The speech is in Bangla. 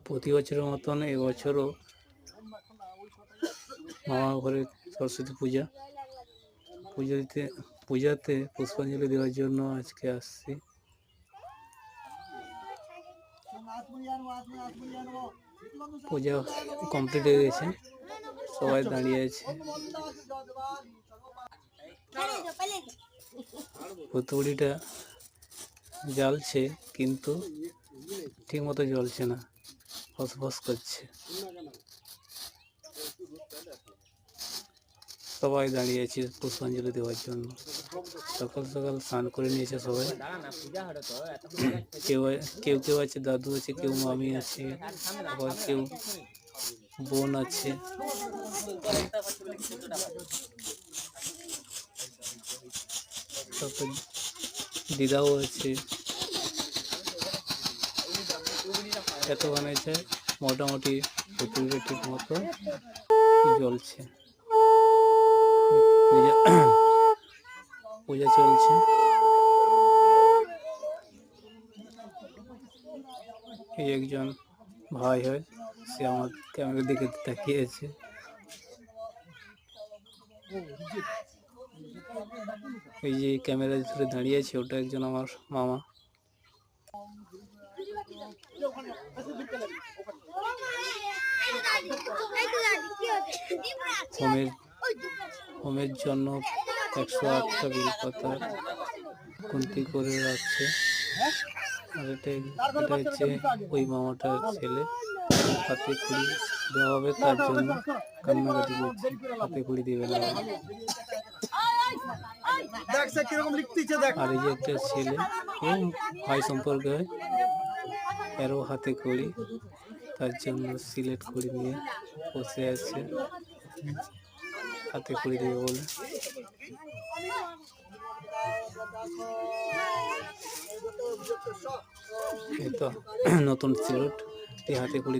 প্রতি বছরের মতন এবছরও মামা ঘরে সরস্বতী পূজাতে পুষ্পাঞ্জলি দেওয়ার জন্য আজকে আসছি। পূজা কমপ্লিট হয়ে গেছে, সবাই দাঁড়িয়ে আছে। ভুতুড়িটা জ্বলছে কিন্তু ঠিক মতো জ্বলছে না, ফসফস করছে। সবাই দাঁড়িয়ে আছে পুষ্পাঞ্জলি দেওয়ার জন্য। সকাল সকাল স্নান করে নিয়েছে সবাই। কেউ আছে, দাদু আছে, কেউ মামি আছে, আবার কেউ বোন আছে। তারপর দিদাও আছে। এত বানাইছে, মোটামুটি পুতুলটা ঠিক মতো জ্বলছে। পূজা চলছে। এই একজন ভাই হয়, সে আমার ক্যামেরার দিকে তাকিয়ে আছে। এই যে ক্যামেরা ধরে দাঁড়িয়ে আছে, ওটা একজন আমার মামা। হোমের জন্য 108টা বেলপাতা খুন্তি করে রাখছে। আর এটা হচ্ছে ওই মামাটার ছেলে। হাতে খড়ি দেওয়া হবে, তার জন্য কান্নাকাটি করছে, হাতে খড়ি দেবে না। আর এই যে একটা ছেলে, ভাই সম্পর্কে হয়, এরও হাতে খড়ি, তার জন্য সিলেট খড়ি নিয়ে বসে আছে, হাতে খড়ি দেবে বলে। এই তো নতুন সিলেট হাতে খড়ি